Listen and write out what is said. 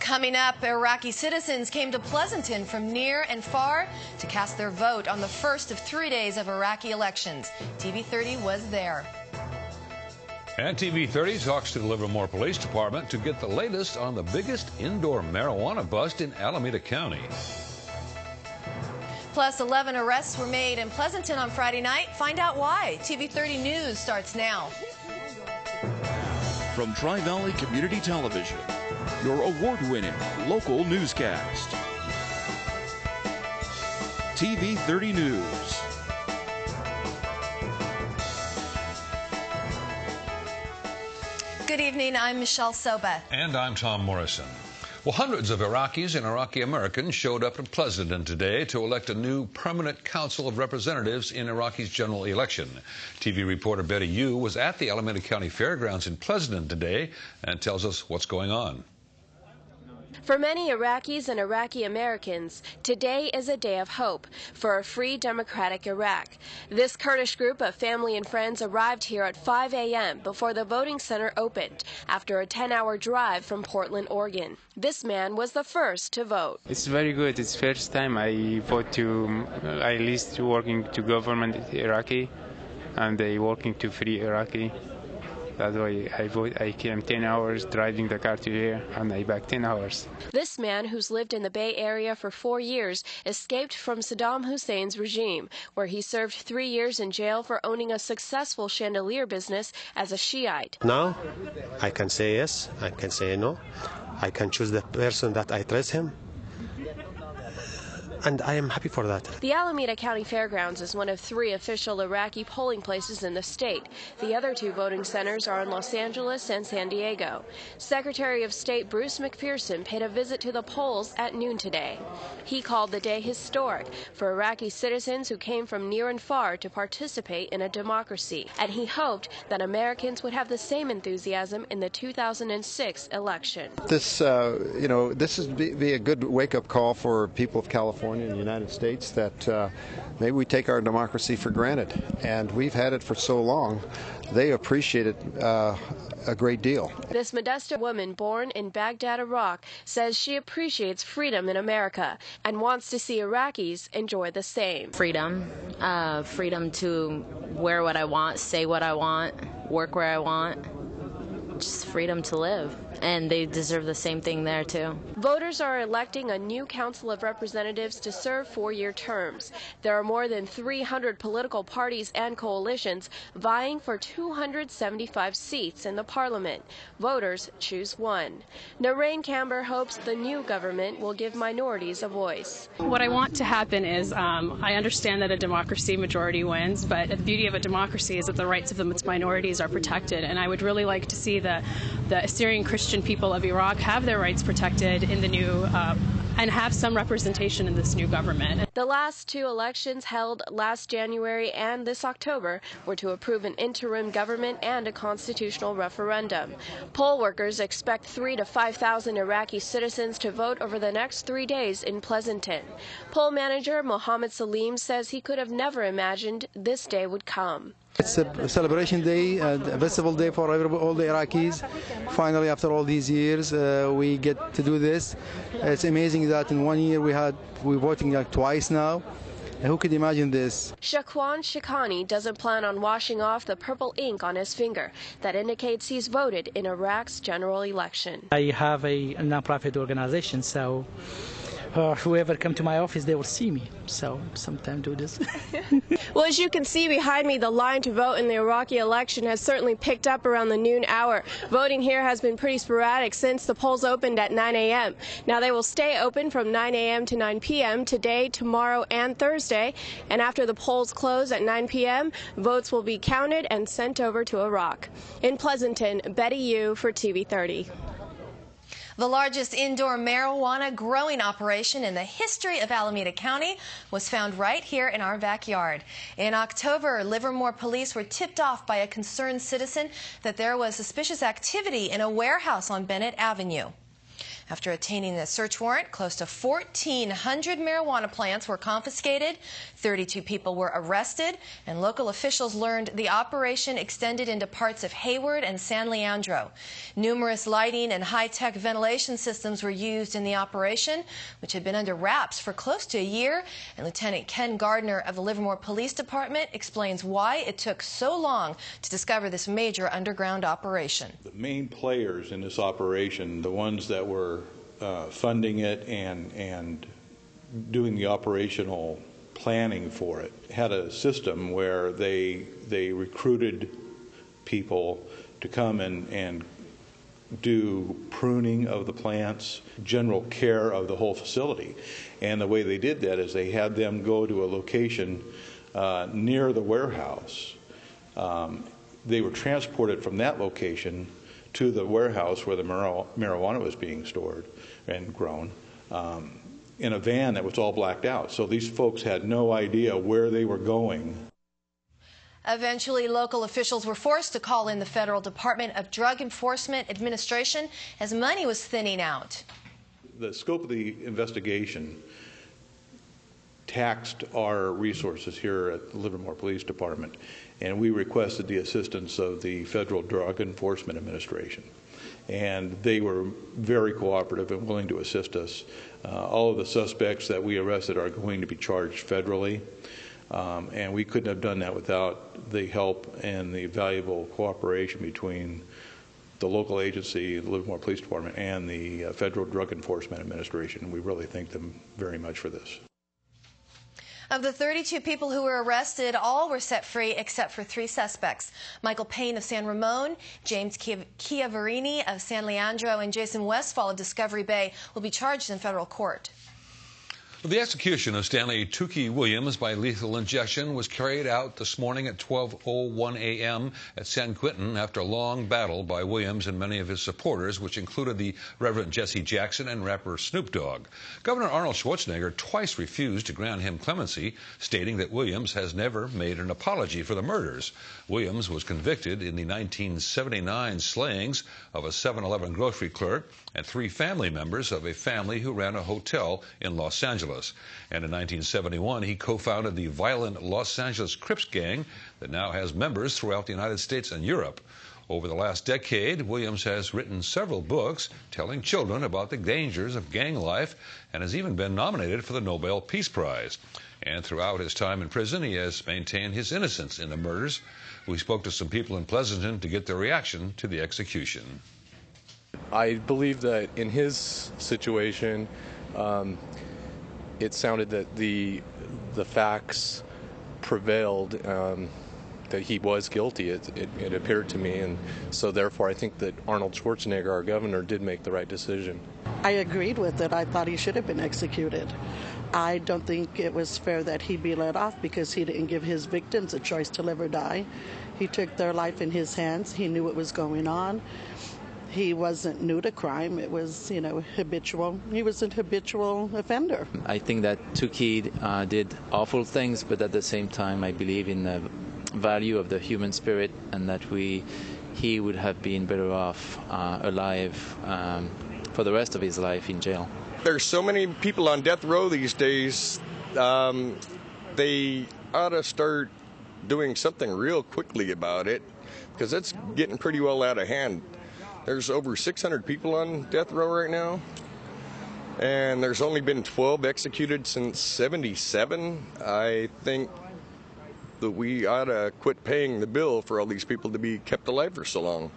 Coming up, Iraqi citizens came to Pleasanton from near and far to cast their vote on the first of 3 days of Iraqi elections. TV30 was there. And TV30 talks to the Livermore Police Department to get the latest on the biggest indoor marijuana bust in Alameda County. Plus, 11 arrests were made in Pleasanton on Friday night. Find out why. TV30 News starts now. From Tri-Valley Community Television, your award-winning local newscast. TV30 News. Good evening, I'm Michelle Soba. And I'm Tom Morrison. Well, hundreds of Iraqis and Iraqi Americans showed up in Pleasanton today to elect a new permanent Council of Representatives in Iraqi's general election. TV reporter Betty Yu was at the Alameda County Fairgrounds in Pleasanton today and tells us what's going on. For many Iraqis and Iraqi Americans, today is a day of hope for a free democratic Iraq. This Kurdish group of family and friends arrived here at 5 a.m. before the voting center opened after a 10-hour drive from Portland, Oregon. This man was the first to vote. It's very good. It's first time I vote to at least working to government Iraqi and they working to free Iraqi. That's why I vote. I came 10 hours driving the car to here, and I back 10 hours. This man, who's lived in the Bay Area for 4 years, escaped from Saddam Hussein's regime, where he served 3 years in jail for owning a successful chandelier business as a Shiite. Now, I can say yes, I can say no. I can choose the person that I trust him. And I am happy for that. The Alameda County Fairgrounds is one of 3 official Iraqi polling places in the state. The other 2 voting centers are in Los Angeles and San Diego. Secretary of State Bruce McPherson paid a visit to the polls at noon today. He called the day historic for Iraqi citizens who came from near and far to participate in a democracy, and he hoped that Americans would have the same enthusiasm in the 2006 election. This, this is be a good wake-up call for people of California in the United States that maybe we take our democracy for granted, and we've had it for so long. They appreciate it a great deal. This Modesto woman born in Baghdad, Iraq, says she appreciates freedom in America and wants to see Iraqis enjoy the same. Freedom, freedom to wear what I want, say what I want, work where I want. Just freedom to live, and they deserve the same thing there too. Voters are electing a new Council of Representatives to serve 4-year terms. There are more than 300 political parties and coalitions vying for 275 seats in the parliament. Voters choose one. Noreen Camber hopes the new government will give minorities a voice. What I want to happen is, I understand that a democracy majority wins, but the beauty of a democracy is that the rights of its minorities are protected, and I would really like to see the Assyrian Christian people of Iraq have their rights protected in the new and have some representation in this new government. The last 2 elections held last January and this October were to approve an interim government and a constitutional referendum. Poll workers expect 3,000 to 5,000 Iraqi citizens to vote over the next 3 days in Pleasanton. Poll manager Mohammed Salim says he could have never imagined this day would come. It's a celebration day, a festival day for all the Iraqis. Finally, after all these years, we get to do this. It's amazing that in 1 year we're voting like twice now. Who could imagine this? Shakwan Shikani doesn't plan on washing off the purple ink on his finger that indicates he's voted in Iraq's general election. I have a nonprofit organization, so whoever come to my office, they will see me. So sometime do this. Well, as you can see behind me, the line to vote in the Iraqi election has certainly picked up around the noon hour. Voting here has been pretty sporadic since the polls opened at 9 a.m. Now they will stay open from 9 a.m. to 9 p.m. today, tomorrow, and Thursday. And after the polls close at 9 p.m., votes will be counted and sent over to Iraq. In Pleasanton, Betty Yu for TV30. The largest indoor marijuana growing operation in the history of Alameda County was found right here in our backyard. In October, Livermore police were tipped off by a concerned citizen that there was suspicious activity in a warehouse on Bennett Avenue. After attaining a search warrant, close to 1,400 marijuana plants were confiscated, 32 people were arrested, and local officials learned the operation extended into parts of Hayward and San Leandro. Numerous lighting and high-tech ventilation systems were used in the operation, which had been under wraps for close to a year, and Lieutenant Ken Gardner of the Livermore Police Department explains why it took so long to discover this major underground operation. The main players in this operation, the ones that were funding it and doing the operational planning for it, had a system where they recruited people to come and do pruning of the plants, general care of the whole facility. And the way they did that is they had them go to a location near the warehouse. They were transported from that location to the warehouse where the marijuana was being stored and grown in a van that was all blacked out. So these folks had no idea where they were going. Eventually, local officials were forced to call in the Federal Department of Drug Enforcement Administration as money was thinning out. The scope of the investigation taxed our resources here at the Livermore Police Department, and we requested the assistance of the Federal Drug Enforcement Administration. And they were very cooperative and willing to assist us. All of the suspects that we arrested are going to be charged federally, and we couldn't have done that without the help and the valuable cooperation between the local agency, the Livermore Police Department, and the Federal Drug Enforcement Administration. We really thank them very much for this. Of the 32 people who were arrested, all were set free except for 3 suspects. Michael Payne of San Ramon, James Chiavarini of San Leandro, and Jason Westfall of Discovery Bay will be charged in federal court. The execution of Stanley Tukey Williams by lethal injection was carried out this morning at 12:01 a.m. at San Quentin after a long battle by Williams and many of his supporters, which included the Reverend Jesse Jackson and rapper Snoop Dogg. Governor Arnold Schwarzenegger twice refused to grant him clemency, stating that Williams has never made an apology for the murders. Williams was convicted in the 1979 slayings of a 7-Eleven grocery clerk and 3 family members of a family who ran a hotel in Los Angeles. And in 1971, he co-founded the violent Los Angeles Crips gang that now has members throughout the United States and Europe. Over the last decade, Williams has written several books telling children about the dangers of gang life and has even been nominated for the Nobel Peace Prize. And throughout his time in prison, he has maintained his innocence in the murders. We spoke to some people in Pleasanton to get their reaction to the execution. I believe that in his situation, it sounded that the facts prevailed, that he was guilty, it appeared to me, and so therefore I think that Arnold Schwarzenegger, our governor, did make the right decision. I agreed with it. I thought he should have been executed. I don't think it was fair that he be let off because he didn't give his victims a choice to live or die. He took their life in his hands. He knew what was going on. He wasn't new to crime. It was, habitual. He was a habitual offender. I think that Tukey did awful things, but at the same time, I believe in the value of the human spirit and that he would have been better off alive for the rest of his life in jail. There's so many people on death row these days. They ought to start doing something real quickly about it because it's getting pretty well out of hand. There's over 600 people on death row right now, and there's only been 12 executed since '77. I think that we ought to quit paying the bill for all these people to be kept alive for so long.